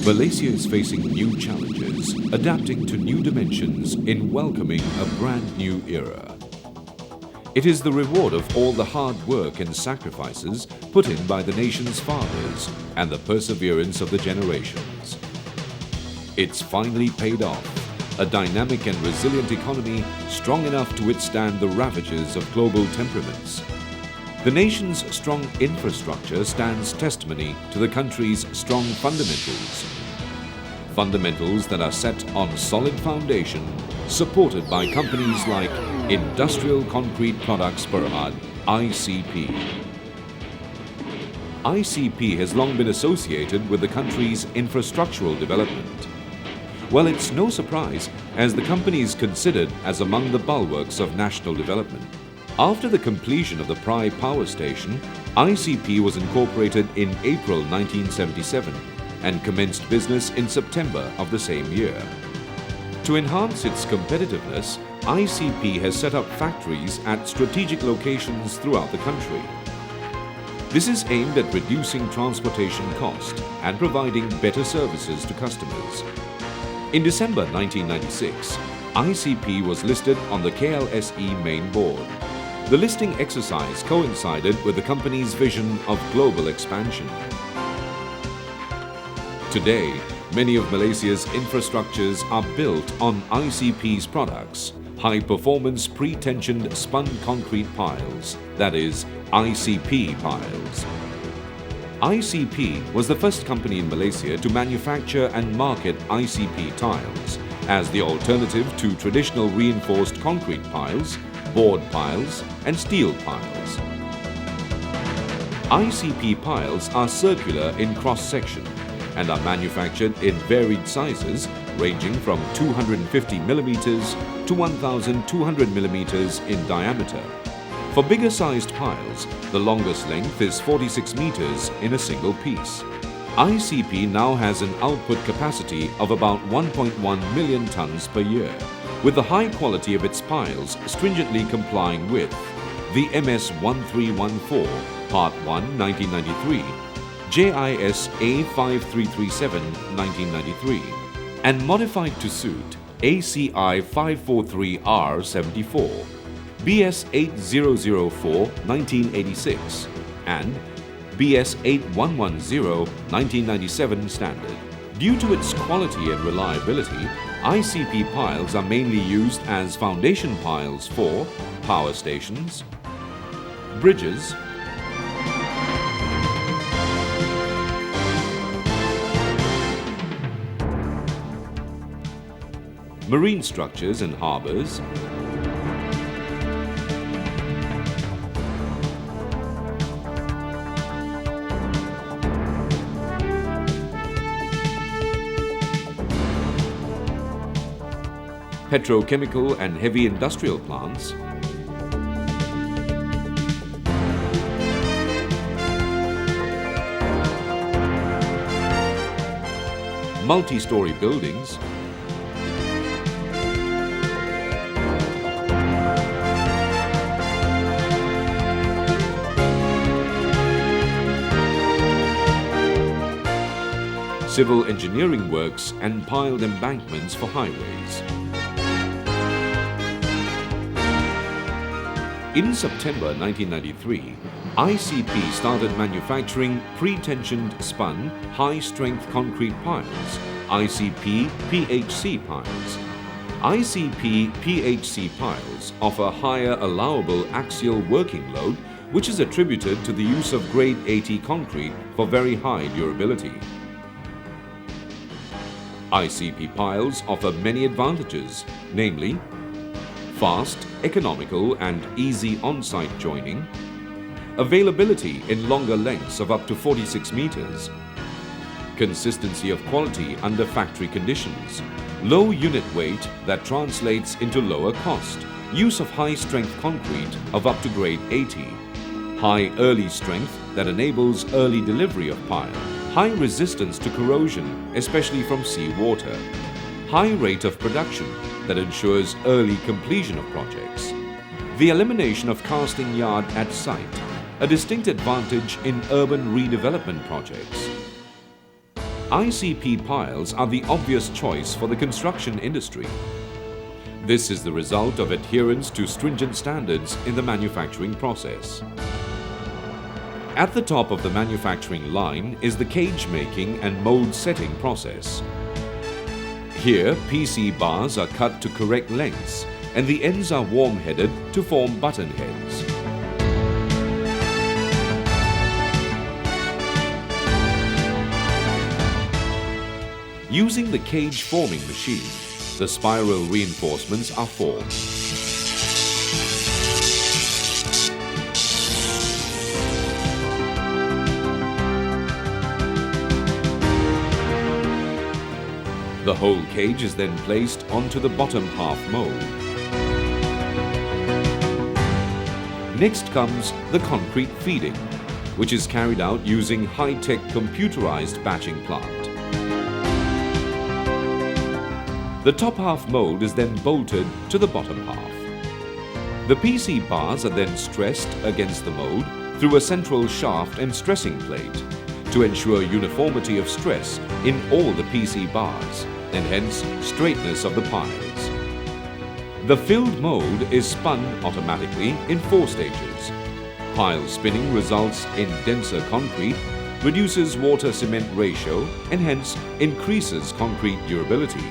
Malaysia is facing new challenges, adapting to new dimensions in welcoming a brand new era. It is the reward of all the hard work and sacrifices put in by the nation's fathers and the perseverance of the generations. It's finally paid off, a dynamic and resilient economy strong enough to withstand the ravages of global temperaments. The nation's strong infrastructure stands testimony to the country's strong fundamentals. Fundamentals that are set on solid foundation, supported by companies like Industrial Concrete Products Berhad, ICP. ICP has long been associated with the country's infrastructural development. Well, it's no surprise, as the company is considered as among the bulwarks of national development. After the completion of the Prai Power Station, ICP was incorporated in April 1977 and commenced business in September of the same year. To enhance its competitiveness, ICP has set up factories at strategic locations throughout the country. This is aimed at reducing transportation cost and providing better services to customers. In December 1996, ICP was listed on the KLSE main board. The listing exercise coincided with the company's vision of global expansion. Today, many of Malaysia's infrastructures are built on ICP's products, high-performance pre-tensioned spun concrete piles, that is, ICP piles. ICP was the first company in Malaysia to manufacture and market ICP tiles as the alternative to traditional reinforced concrete piles, board piles and steel piles. ICP piles are circular in cross-section and are manufactured in varied sizes ranging from 250 millimeters to 1,200 millimeters in diameter. For bigger sized piles, the longest length is 46 meters in a single piece. ICP now has an output capacity of about 1.1 million tons per year, with the high quality of its piles stringently complying with the MS 1314 Part 1 1993, JIS A5337 1993 and modified to suit ACI 543R 74, BS 8004 1986 and BS 8110 1997 standard. Due to its quality and reliability, ICP piles are mainly used as foundation piles for power stations, bridges, marine structures and harbours, petrochemical and heavy industrial plants, multi-story buildings, civil engineering works and piled embankments for highways. In September 1993, ICP started manufacturing pre-tensioned spun high-strength concrete piles, ICP PHC piles. ICP PHC piles offer higher allowable axial working load, which is attributed to the use of grade 80 concrete for very high durability. ICP piles offer many advantages, namely fast, economical and easy on-site joining, availability in longer lengths of up to 46 meters, consistency of quality under factory conditions, low unit weight that translates into lower cost, use of high-strength concrete of up to grade 80, high early strength that enables early delivery of pile, high resistance to corrosion, especially from seawater, high rate of production that ensures early completion of projects, the elimination of casting yard at site, a distinct advantage in urban redevelopment projects, ICP piles are the obvious choice for the construction industry. This is the result of adherence to stringent standards in the manufacturing process. At the top of the manufacturing line is the cage making and mold setting process. Here, PC bars are cut to correct lengths and the ends are warm-headed to form button heads. Using the cage forming machine, the spiral reinforcements are formed. The whole cage is then placed onto the bottom half mold. Next comes the concrete feeding, which is carried out using high-tech computerized batching plant. The top half mold is then bolted to the bottom half. The PC bars are then stressed against the mold through a central shaft and stressing plate to ensure uniformity of stress in all the PC bars and hence straightness of the piles. The filled mold is spun automatically in 4 stages. Pile spinning results in denser concrete, reduces water-cement ratio and hence increases concrete durability.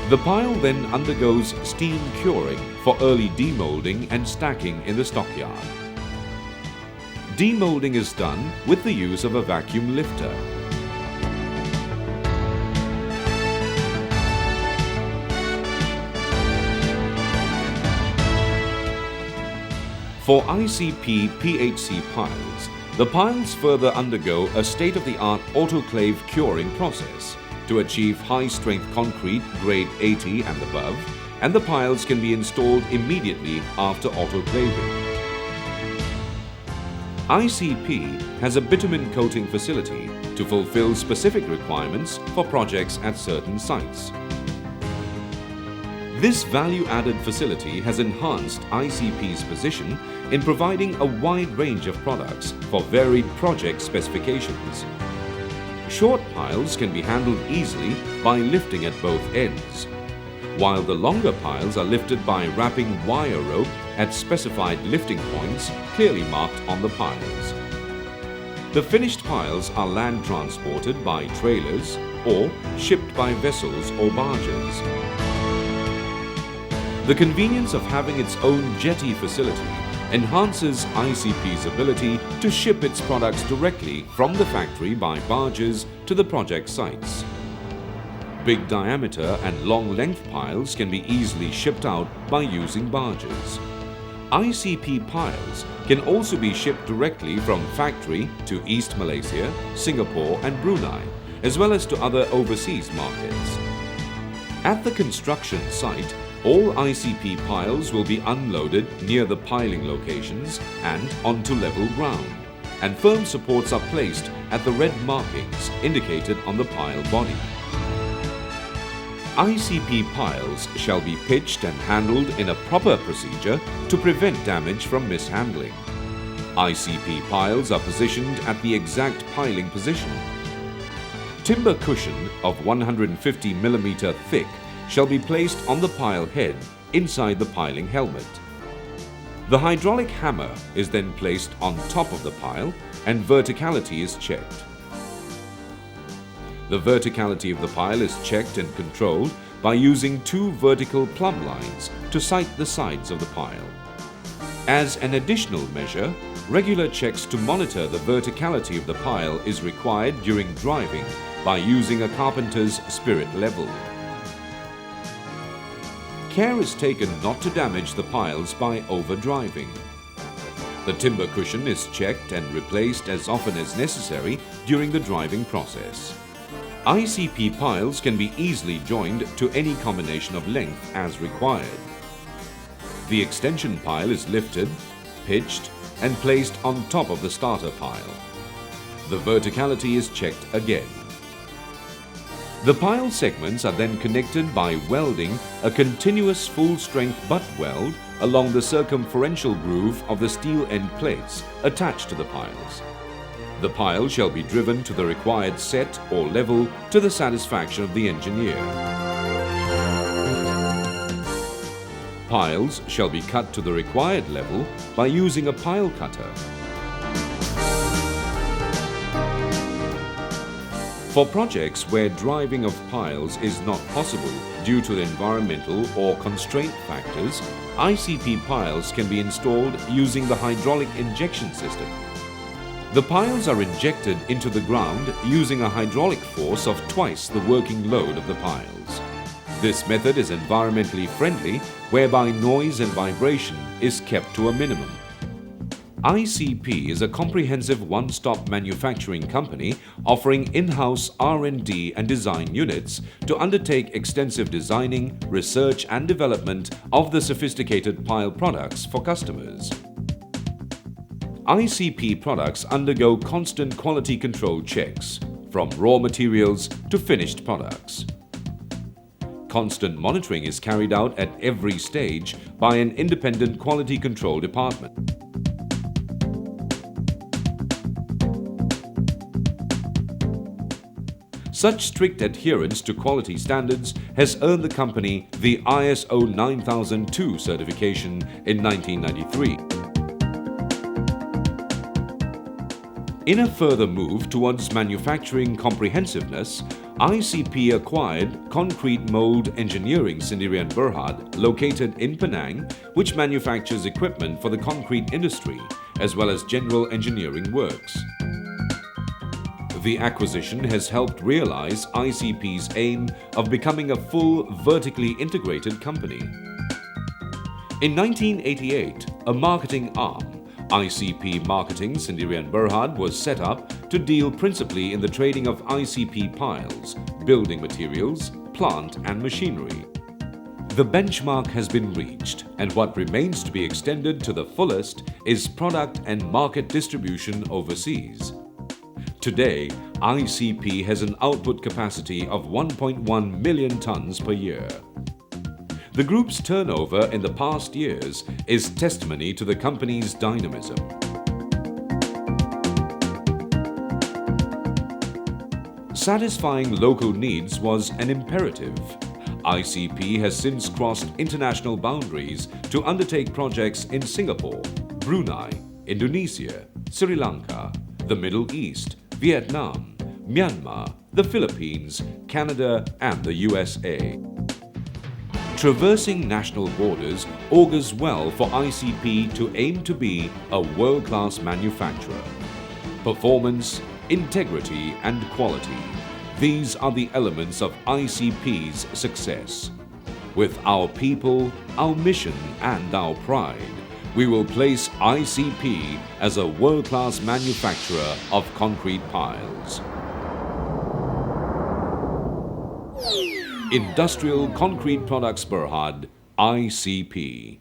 The pile then undergoes steam curing for early demolding and stacking in the stockyard. Demolding is done with the use of a vacuum lifter. For ICP PHC piles, the piles further undergo a state-of-the-art autoclave curing process to achieve high-strength concrete grade 80 and above, and the piles can be installed immediately after autoclaving. ICP has a bitumen coating facility to fulfill specific requirements for projects at certain sites. This value-added facility has enhanced ICP's position in providing a wide range of products for varied project specifications. Short piles can be handled easily by lifting at both ends, while the longer piles are lifted by wrapping wire rope at specified lifting points clearly marked on the piles. The finished piles are land transported by trailers or shipped by vessels or barges. The convenience of having its own jetty facility enhances ICP's ability to ship its products directly from the factory by barges to the project sites. Big diameter and long length piles can be easily shipped out by using barges. ICP piles can also be shipped directly from factory to East Malaysia, Singapore and Brunei, as well as to other overseas markets. At the construction site, all ICP piles will be unloaded near the piling locations and onto level ground, and firm supports are placed at the red markings indicated on the pile body. ICP piles shall be pitched and handled in a proper procedure to prevent damage from mishandling. ICP piles are positioned at the exact piling position. Timber cushion of 150 mm thick shall be placed on the pile head inside the piling helmet. The hydraulic hammer is then placed on top of the pile and verticality is checked. The verticality of the pile is checked and controlled by using 2 vertical plumb lines to sight the sides of the pile. As an additional measure, regular checks to monitor the verticality of the pile is required during driving by using a carpenter's spirit level. Care is taken not to damage the piles by overdriving. The timber cushion is checked and replaced as often as necessary during the driving process. ICP piles can be easily joined to any combination of length as required. The extension pile is lifted, pitched and placed on top of the starter pile. The verticality is checked again. The pile segments are then connected by welding a continuous full-strength butt weld along the circumferential groove of the steel end plates attached to the piles. The pile shall be driven to the required set or level to the satisfaction of the engineer. Piles shall be cut to the required level by using a pile cutter. For projects where driving of piles is not possible due to the environmental or constraint factors, ICP piles can be installed using the hydraulic injection system. The piles are injected into the ground using a hydraulic force of twice the working load of the piles. This method is environmentally friendly, whereby noise and vibration is kept to a minimum. ICP is a comprehensive one-stop manufacturing company offering in-house R&D and design units to undertake extensive designing, research and development of the sophisticated pile products for customers. ICP products undergo constant quality control checks, from raw materials to finished products. Constant monitoring is carried out at every stage by an independent quality control department. Such strict adherence to quality standards has earned the company the ISO 9002 certification in 1993. In a further move towards manufacturing comprehensiveness, ICP acquired Concrete Mold Engineering Sdn Bhd, located in Penang, which manufactures equipment for the concrete industry as well as general engineering works. The acquisition has helped realize ICP's aim of becoming a full vertically integrated company. In 1988, a marketing arm, ICP Marketing Sdn Bhd, was set up to deal principally in the trading of ICP piles, building materials, plant and machinery. The benchmark has been reached, and what remains to be extended to the fullest is product and market distribution overseas. Today, ICP has an output capacity of 1.1 million tons per year. The group's turnover in the past years is testimony to the company's dynamism. Satisfying local needs was an imperative. ICP has since crossed international boundaries to undertake projects in Singapore, Brunei, Indonesia, Sri Lanka, the Middle East, Vietnam, Myanmar, the Philippines, Canada and the USA. Traversing national borders augurs well for ICP to aim to be a world-class manufacturer. Performance, integrity and quality. These are the elements of ICP's success. With our people, our mission and our pride, we will place ICP as a world-class manufacturer of concrete piles. Industrial Concrete Products Berhad, ICP.